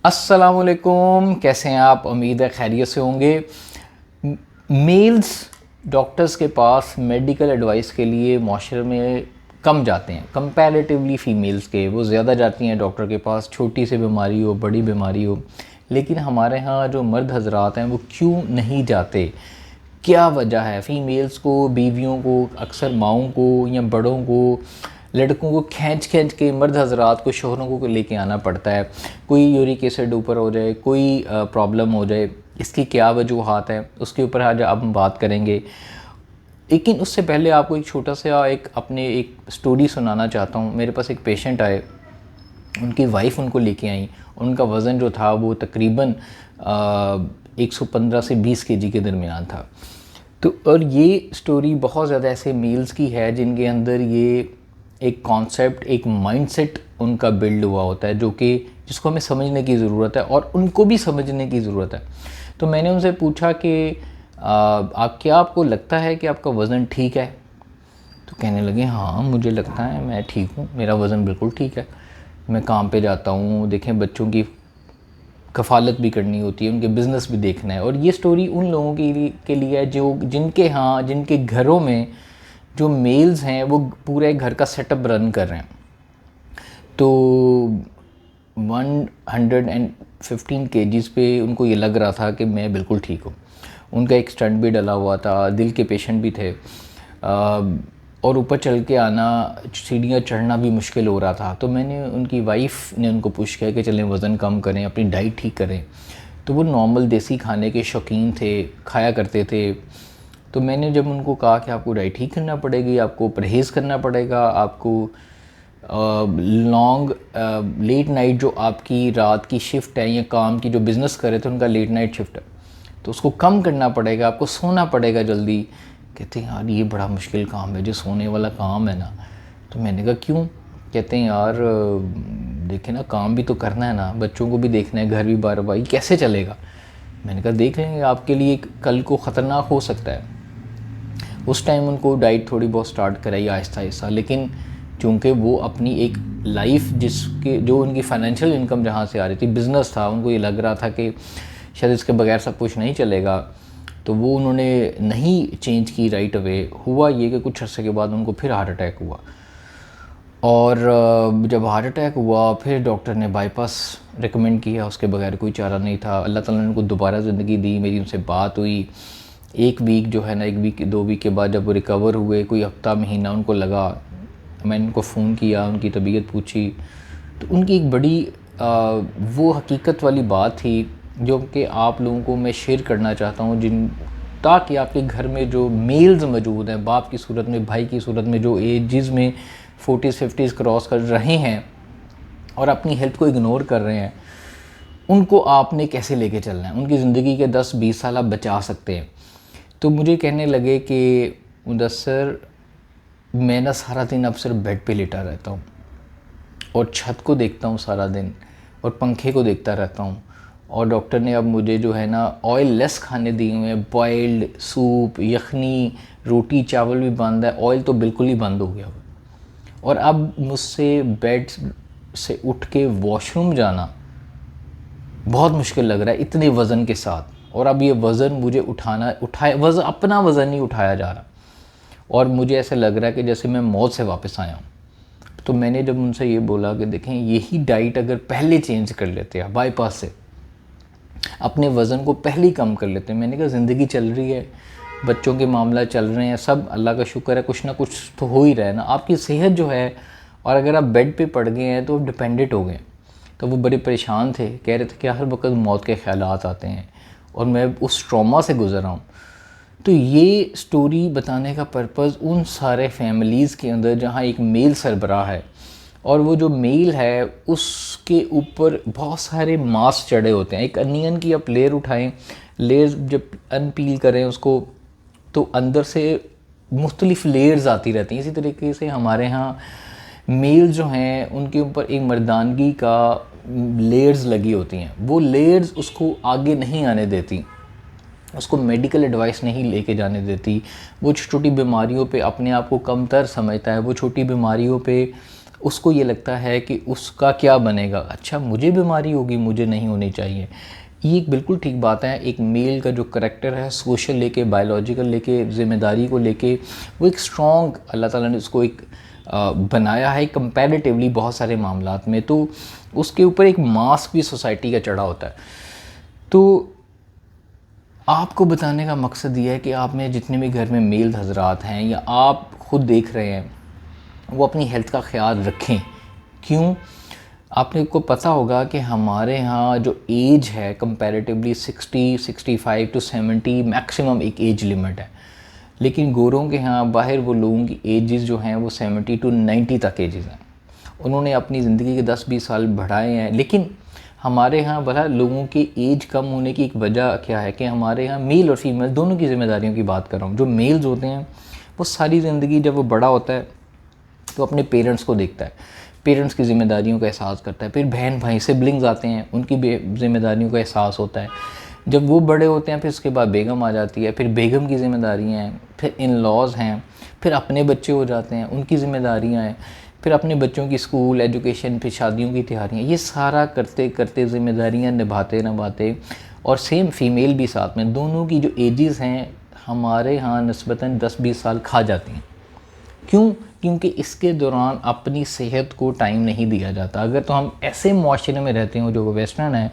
अस्सलामुअलैकुम, कैसे हैं आप? उम्मीद है खैरियत से होंगे। मेल्स डॉक्टर्स के पास मेडिकल एडवाइस के लिए माशरे में कम जाते हैं कंपैरेटिवली फ़ीमेल्स के। वो ज़्यादा जाती हैं डॉक्टर के पास, छोटी सी बीमारी हो, बड़ी बीमारी हो। लेकिन हमारे यहाँ जो मर्द हजरात हैं वो क्यों नहीं जाते? क्या वजह है? फ़ीमेल्स को, बीवियों को, अक्सर माओं को या बड़ों को, लड़कों को खींच खींच के मर्द हजरात को, शोहरों को लेके आना पड़ता है। कोई यूरिक एसिड ऊपर हो जाए, कोई प्रॉब्लम हो जाए, इसकी क्या वजूहात है, उसके ऊपर आज अब हम बात करेंगे। लेकिन उससे पहले आपको एक छोटा सा एक स्टोरी सुनाना चाहता हूँ। मेरे पास एक पेशेंट आए, उनकी वाइफ उनको लेके आई। उनका वज़न जो था वो तकरीबन 115 से 20 केजी के दरमियान था। तो और ये स्टोरी बहुत ज़्यादा ऐसे मेल्स की है जिनके अंदर ये एक कॉन्सेप्ट, एक माइंडसेट उनका बिल्ड हुआ होता है, जो कि जिसको हमें समझने की ज़रूरत है और उनको भी समझने की ज़रूरत है। तो मैंने उनसे पूछा कि आपको लगता है कि आपका वज़न ठीक है? तो कहने लगे हाँ मुझे लगता है मैं ठीक हूँ, मेरा वज़न बिल्कुल ठीक है। मैं काम पे जाता हूँ, देखें बच्चों की कफ़ालत भी करनी होती है, उनके बिज़नेस भी देखना है। और ये स्टोरी उन लोगों के लिए है जो जिनके घरों में जो मेल्स हैं वो पूरे घर का सेटअप रन कर रहे हैं। तो 115 केजीज़ पे उनको ये लग रहा था कि मैं बिल्कुल ठीक हूँ। उनका एक स्टंट भी डला हुआ था, दिल के पेशेंट भी थे, और ऊपर चल के आना, सीढ़ियाँ चढ़ना भी मुश्किल हो रहा था। तो मैंने उनकी वाइफ ने उनको पुश किया कि चलें वज़न कम करें, अपनी डाइट ठीक करें। तो वो नॉर्मल देसी खाने के शौकीन थे, खाया करते थे। तो मैंने जब उनको कहा कि आपको डाइट ठीक करना पड़ेगी, आपको परहेज़ करना पड़ेगा, आपको लॉन्ग लेट नाइट जो आपकी रात की शिफ्ट है या काम की जो बिज़नेस कर रहे थे उनका लेट नाइट शिफ्ट है, तो उसको कम करना पड़ेगा, आपको सोना पड़ेगा जल्दी। कहते हैं यार ये बड़ा मुश्किल काम है, जो सोने वाला काम है ना। तो मैंने कहा क्यों? कहते हैं यार देखें ना, काम भी तो करना है ना, बच्चों को भी देखना है, घर भी बार बार, कैसे चलेगा? मैंने कहा देख लेंगे, आपके लिए कल को ख़तरनाक हो सकता है। उस टाइम उनको डाइट थोड़ी बहुत स्टार्ट कराई आहिस्ता आहिस्ता, लेकिन चूँकि वो अपनी एक लाइफ जो उनकी फाइनेंशियल इनकम जहाँ से आ रही थी, बिज़नेस था, उनको ये लग रहा था कि शायद इसके बगैर सब कुछ नहीं चलेगा, तो वो उन्होंने नहीं चेंज की राइट अवे। हुआ ये कि कुछ अर्से के बाद उनको फिर हार्ट अटैक हुआ, और जब हार्ट अटैक हुआ फिर डॉक्टर ने बाईपास रिकमेंड किया, उसके बगैर कोई चारा नहीं था। अल्लाह ताला ने उनको दोबारा ज़िंदगी दी, मेरी उनसे बात हुई। एक वीक जो है ना, 1 वीक 2 वीक के बाद जब वो रिकवर हुए, कोई हफ्ता महीना उनको लगा, मैंने उनको फ़ोन किया, उनकी तबीयत पूछी। तो उनकी एक बड़ी वो हकीकत वाली बात थी जो कि आप लोगों को मैं शेयर करना चाहता हूँ, ताकि आपके घर में जो मेल्स मौजूद हैं, बाप की सूरत में, भाई की सूरत में, जो एजेस में 40s 50s क्रॉस कर रहे हैं और अपनी हेल्थ को इग्नोर कर रहे हैं, उनको आपने कैसे लेके चलना है, उनकी ज़िंदगी के 10-20 साल आप बचा सकते हैं। तो मुझे कहने लगे कि मुदस्सर मैं ना सारा दिन अब सिर्फ बेड पे लेटा रहता हूँ और छत को देखता हूँ सारा दिन और पंखे को देखता रहता हूँ, और डॉक्टर ने अब मुझे जो है ना ऑयल लेस खाने दिए हुए हैं। बॉइल्ड सूप, यखनी, रोटी चावल भी बंद है, ऑयल तो बिल्कुल ही बंद हो गया। और अब मुझसे बेड से उठ के वॉशरूम जाना बहुत मुश्किल लग रहा है इतने वज़न के साथ। और अब ये वज़न मुझे अपना वज़न नहीं उठाया जा रहा, और मुझे ऐसा लग रहा है कि जैसे मैं मौत से वापस आया हूँ। तो मैंने जब उनसे ये बोला कि देखें यही डाइट अगर पहले चेंज कर लेते हैं, बाईपास से अपने वज़न को पहले ही कम कर लेते हैं। मैंने कहा ज़िंदगी चल रही है, बच्चों के मामला चल रहे हैं, सब अल्लाह का शुक्र है, कुछ ना कुछ तो हो ही रहा है ना। आपकी सेहत जो है, और अगर आप बेड पे पड़ गए हैं तो आप डिपेंडेंट हो गए। तो वो बड़े परेशान थे, कह रहे थे कि हर वक्त मौत के ख़्यालात आते हैं, और मैं उस ट्रॉमा से गुज़र रहा हूँ। तो ये स्टोरी बताने का पर्पज़ उन सारे फैमिलीज़ के अंदर जहाँ एक मेल सरबराह है, और वो जो मेल है उसके ऊपर बहुत सारे मांस चढ़े होते हैं। एक अनियन की आप लेयर उठाएं, लेयर जब अनपील करें उसको, तो अंदर से मुख्तलिफ़ लेयर्स आती रहती हैं। इसी तरीके से हमारे यहाँ मेल जो हैं उनके ऊपर एक मर्दानगी का लेयर्स लगी होती हैं। वो लेयर्स उसको आगे नहीं आने देती, उसको मेडिकल एडवाइस नहीं लेके जाने देती। वो छोटी बीमारियों पे अपने आप को कमतर समझता है, वो छोटी बीमारियों पे उसको ये लगता है कि उसका क्या बनेगा, अच्छा मुझे बीमारी होगी, मुझे नहीं होनी चाहिए। ये एक बिल्कुल ठीक बात है। एक मेल का जो करैक्टर है सोशल लेके, बायोलॉजिकल लेके, ज़िम्मेदारी को लेके, वो एक स्ट्रॉन्ग अल्लाह ताला ने उसको एक बनाया है कंपैरेटिवली बहुत सारे मामलात में। तो उसके ऊपर एक मास्क भी सोसाइटी का चढ़ा होता है। तो आपको बताने का मकसद ये है कि आप में जितने भी घर में मेल हजरात हैं या आप ख़ुद देख रहे हैं, वो अपनी हेल्थ का ख्याल रखें। क्यों? आपने को पता होगा कि हमारे यहाँ जो एज है कंपैरेटिवली 60, 65 टू 70 मैक्सिमम एक एज लिमिट है, लेकिन गोरों के यहाँ बाहर वो लोगों की एजेस जो हैं वो 70 टू 90 तक एजेस हैं। उन्होंने अपनी ज़िंदगी के 10-20 साल बढ़ाए हैं। लेकिन हमारे यहाँ भला लोगों की एज कम होने की एक वजह क्या है कि हमारे यहाँ मेल और फीमेल दोनों की ज़िम्मेदारियों की बात कर रहा हूँ। जो मेल्स होते हैं वो सारी ज़िंदगी जब वो बड़ा होता है तो अपने पेरेंट्स को देखता है, पेरेंट्स की ज़िम्मेदारियों का एहसास करता है। फिर बहन भाई सिबलिंग्स आते हैं, उनकी ज़िम्मेदारियों का एहसास होता है। जब वो बड़े होते हैं फिर उसके बाद बेगम आ जाती है, फिर बेगम की ज़िम्मेदारियाँ हैं, फिर इन लॉज़ हैं, फिर अपने बच्चे हो जाते हैं, उनकी ज़िम्मेदारियाँ हैं, फिर अपने बच्चों की स्कूल एजुकेशन, फिर शादियों की तैयारियाँ, ये सारा करते करते ज़िम्मेदारियाँ निभाते और सेम फ़ीमेल भी साथ में, दोनों की जो एजेस हैं हमारे यहाँ निस्बतन 10-20 साल खा जाती हैं। क्यों? क्योंकि इसके दौरान अपनी सेहत को टाइम नहीं दिया जाता। अगर तो हम ऐसे माशरे में रहते हो जो वेस्टर्न है,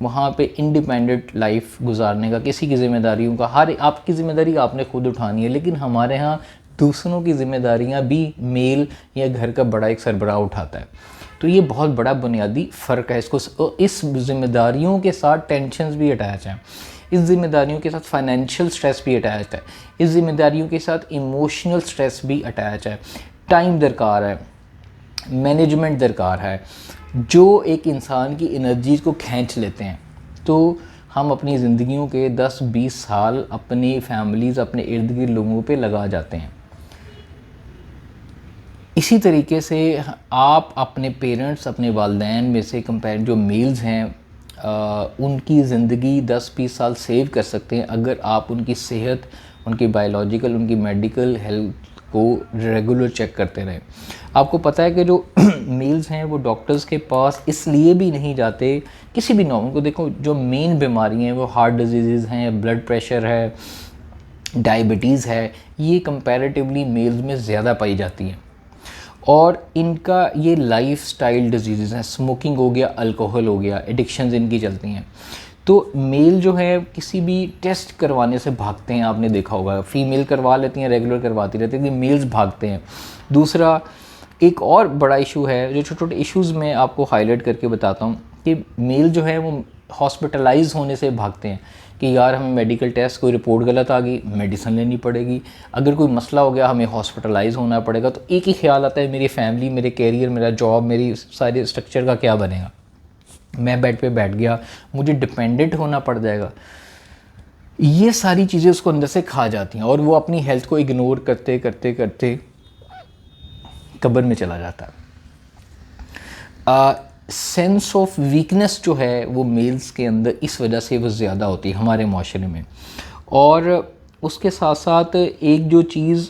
वहाँ पे इंडिपेंडेंट लाइफ गुजारने का, किसी की ज़िम्मेदारियों का, हर आपकी ज़िम्मेदारी आपने खुद उठानी है। लेकिन हमारे यहाँ दूसरों की ज़िम्मेदारियाँ भी मेल या घर का बड़ा एक सरबराह उठाता है। तो ये बहुत बड़ा बुनियादी फ़र्क है। इसको इस ज़िम्मेदारियों के साथ टेंशन्स भी अटैच हैं, इस ज़िम्मेदारियों के साथ फाइनेंशियल स्ट्रेस भी अटैच है, इस ज़िम्मेदारियों के साथ इमोशनल स्ट्रेस भी अटैच है। टाइम दरकार है, मैनेजमेंट दरकार है, जो एक इंसान की एनर्जी को खींच लेते हैं। तो हम अपनी ज़िंदगियों के 10-20 साल अपनी फैमिलीज़, अपने इर्द गिर्द लोगों पे लगा जाते हैं। इसी तरीके से आप अपने पेरेंट्स, अपने वालिदैन में से कंपेयर जो मेल्स हैं उनकी ज़िंदगी 10-20 साल सेव कर सकते हैं अगर आप उनकी सेहत, उनकी बायोलॉजिकल, उनकी मेडिकल हेल्थ को रेगुलर चेक करते रहें। आपको पता है कि जो मेल्स हैं वो डॉक्टर्स के पास इसलिए भी नहीं जाते, किसी भी नॉर्मल को देखो, जो मेन बीमारियां हैं वो हार्ट डिजीज़ हैं, ब्लड प्रेशर है, डायबिटीज़ है, ये कंपैरेटिवली मेल्स में ज़्यादा पाई जाती हैं। और इनका ये लाइफस्टाइल डिजीज़ हैं, स्मोकिंग हो गया, अल्कोहल हो गया, एडिक्शंस इनकी चलती हैं। तो मेल जो है किसी भी टेस्ट करवाने से भागते हैं, आपने देखा होगा। फीमेल करवा लेती हैं, रेगुलर करवाती रहती है, लेकिन मेल्स भागते हैं। दूसरा एक और बड़ा इशू है, जो छोटे छोटे इश्यूज़ मैं आपको हाईलाइट करके बताता हूँ कि मेल जो है वो हॉस्पिटलाइज होने से भागते हैं कि यार हमें मेडिकल टेस्ट, कोई रिपोर्ट गलत आ गई, मेडिसिन लेनी पड़ेगी, अगर कोई मसला हो गया हमें हॉस्पिटलाइज होना पड़ेगा। तो एक ही ख्याल आता है, मेरी फैमिली, मेरे कैरियर, मेरा जॉब, मेरी सारे स्ट्रक्चर का क्या बनेगा। मैं बेड पे बैठ गया, मुझे डिपेंडेंट होना पड़ जाएगा। ये सारी चीज़ें उसको अंदर से खा जाती हैं और वो अपनी हेल्थ को इग्नोर करते करते करते कब्र में चला जाता है। सेंस ऑफ वीकनेस जो है वो मेल्स के अंदर इस वजह से वो ज़्यादा होती है हमारे माशरे में। और उसके साथ साथ एक जो चीज़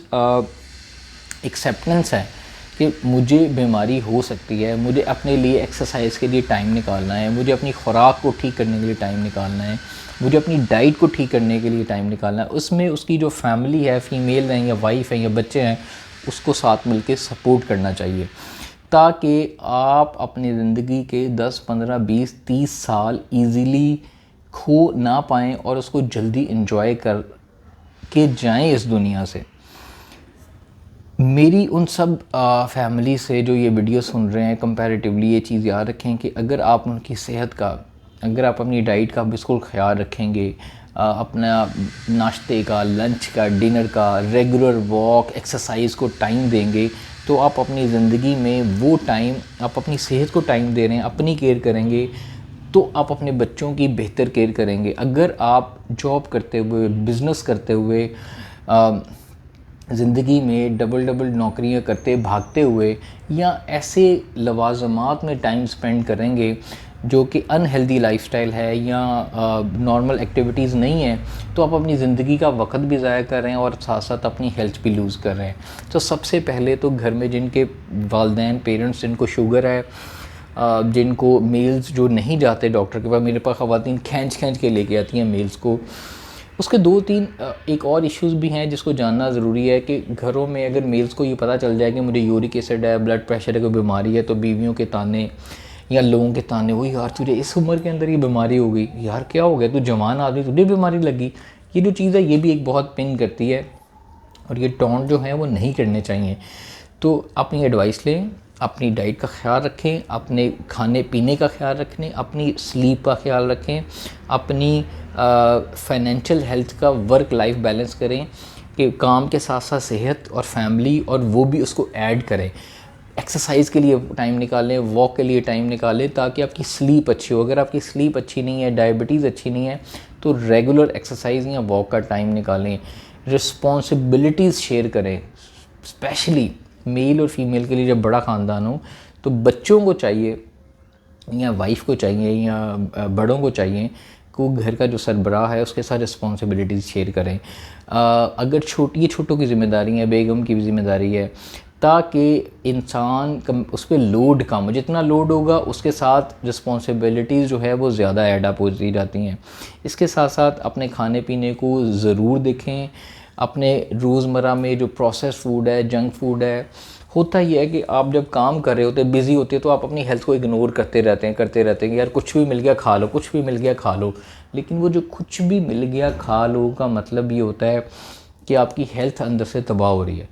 एक्सेप्टेंस है कि मुझे बीमारी हो सकती है, मुझे अपने लिए एक्सरसाइज के लिए टाइम निकालना है, मुझे अपनी ख़ुराक को ठीक करने के लिए टाइम निकालना है, मुझे अपनी डाइट को ठीक करने के लिए टाइम निकालना है। उसमें उसकी जो फैमिली है, फीमेल हैं या वाइफ है या बच्चे हैं, उसको साथ मिल के सपोर्ट करना चाहिए ताकि आप अपनी ज़िंदगी के 10, 15, 20, 30 साल ईज़िली खो ना पाएँ और उसको जल्दी इंजॉय कर के जाएँ इस दुनिया से। मेरी उन सब फैमिली से जो ये वीडियो सुन रहे हैं, कंपैरेटिवली ये चीज़ याद रखें कि अगर आप उनकी सेहत का, अगर आप अपनी डाइट का बिल्कुल ख्याल रखेंगे, अपना नाश्ते का, लंच का, डिनर का, रेगुलर वॉक, एक्सरसाइज को टाइम देंगे, तो आप अपनी ज़िंदगी में वो टाइम, आप अपनी सेहत को टाइम दे रहे हैं, अपनी केयर करेंगे, तो आप अपने बच्चों की बेहतर केयर करेंगे। अगर आप जॉब करते हुए, बिज़नेस करते हुए, ज़िंदगी में डबल डबल नौकरियां करते भागते हुए या ऐसे लवाजमात में टाइम स्पेंड करेंगे जो कि अनहेल्दी लाइफस्टाइल है या नॉर्मल एक्टिविटीज़ नहीं है, तो आप अपनी ज़िंदगी का वक्त भी ज़ाया कर रहे हैं और साथ साथ अपनी हेल्थ भी लूज़ कर रहे हैं। तो सबसे पहले तो घर में जिनके वालिदैन पेरेंट्स जिनको शुगर है, जिनको मेल्स जो नहीं जाते डॉक्टर के पास, मेरे पास ख़वातीन खींच के लेके आती हैं मेल्स को, उसके 2-3 एक और इश्यूज़ भी हैं जिसको जानना ज़रूरी है कि घरों में अगर मेल्स को ये पता चल जाए कि मुझे यूरिक एसिड है, ब्लड प्रेशर है, कोई बीमारी है, तो बीवियों के ताने या लोगों के ताने, वो यार तुझे इस उम्र के अंदर ये बीमारी हो गई, यार क्या हो गया, तू जवान आदमी, तुझे बीमारी लगी। ये जो चीज़ है ये भी एक बहुत पिन करती है और ये टॉन्ट जो है वो नहीं करने चाहिए। तो अपनी एडवाइस लें, अपनी डाइट का ख्याल रखें, अपने खाने पीने का ख्याल रखें, अपनी स्लीप का ख्याल रखें, अपनी फाइनेंशियल हेल्थ का वर्क लाइफ बैलेंस करें कि काम के साथ साथ सेहत और फैमिली, और वो भी उसको ऐड करें। एक्सरसाइज के लिए टाइम निकालें, वॉक के लिए टाइम निकालें, ताकि आपकी स्लीप अच्छी हो। अगर आपकी स्लीप अच्छी नहीं है, डायबिटीज़ अच्छी नहीं है, तो रेगुलर एक्सरसाइज या वॉक का टाइम निकालें। रिस्पॉन्सिबिलिटीज़ शेयर करें, स्पेशली मेल और फीमेल के लिए जब बड़ा ख़ानदान हो, तो बच्चों को चाहिए या वाइफ को चाहिए या बड़ों को चाहिए कि वो घर का जो सरबराह है उसके साथ रिस्पॉन्सिबिलिटीज़ शेयर करें। अगर छोटों की ज़िम्मेदारी है, बेगम की भी ज़िम्मेदारी है, ताकि इंसान उस पर लोड कम हो। जितना लोड होगा उसके साथ रिस्पॉन्सिबिलिटीज़ जो है वो ज़्यादा ऐड अप होती जाती हैं। इसके साथ साथ अपने खाने पीने को ज़रूर देखें। अपने रोज़मर्रा में जो प्रोसेस फूड है, जंक फूड है, होता ही है कि आप जब काम कर रहे होते हैं, बिज़ी होते हैं, तो आप अपनी हेल्थ को इग्नोर करते रहते हैं कि यार कुछ भी मिल गया खा लो, कुछ भी मिल गया खा लो। लेकिन वो जो कुछ भी मिल गया खा लो का मतलब ये होता है कि आपकी हेल्थ अंदर से तबाह हो रही है।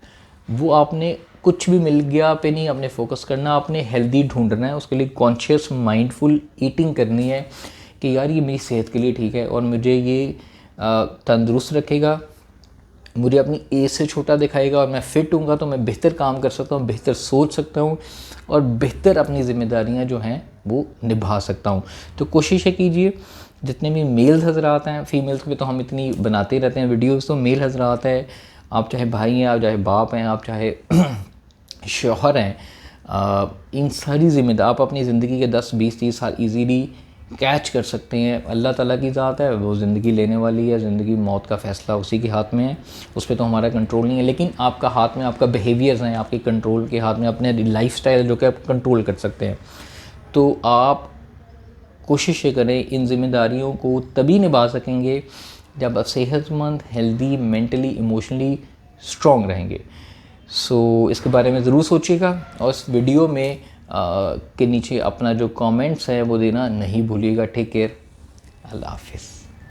वो आपने कुछ भी मिल गया पे नहीं आपने फोकस करना, आपने हेल्दी ढूंढना है। उसके लिए कॉन्शियस माइंडफुल ईटिंग करनी है कि यार ये मेरी सेहत के लिए ठीक है और मुझे ये तंदुरुस्त रखेगा, मुझे अपनी एज से छोटा दिखाएगा, और मैं फ़िट हूँगा तो मैं बेहतर काम कर सकता हूँ, बेहतर सोच सकता हूँ और बेहतर अपनी ज़िम्मेदारियाँ जो हैं वो निभा सकता हूँ। तो कोशिश कीजिए, जितने भी मेल हज़रात हैं, फ़ीमेल्स पे तो हम इतनी बनाते रहते हैं वीडियोज़, तो मेल हज़रात है, आप चाहे भाई हैं, आप चाहे बाप हैं, आप चाहे शौहर हैं, इन सारी ज़िम्मेदार आप अपनी ज़िंदगी के 10, 20, 30 साल इजीली कैच कर सकते हैं। अल्लाह ताला की ज़ात है, वो ज़िंदगी लेने वाली है, ज़िंदगी मौत का फ़ैसला उसी के हाथ में है, उस पर तो हमारा कंट्रोल नहीं है। लेकिन आपका हाथ में आपका बिहेवियर्स हैं, आपके कंट्रोल के हाथ में, अपने लाइफस्टाइल जो कि आप कंट्रोल कर सकते हैं। तो आप कोशिश करें, इन ज़िम्मेदारियों को तभी निभा सकेंगे जब आप सेहतमंद, हेल्दी, मेंटली, इमोशनली स्ट्रॉन्ग रहेंगे। सो इसके बारे में ज़रूर सोचिएगा और इस वीडियो में के नीचे अपना जो कमेंट्स है वो देना नहीं भूलिएगा। टेक केयर, अल्लाह हाफिज़।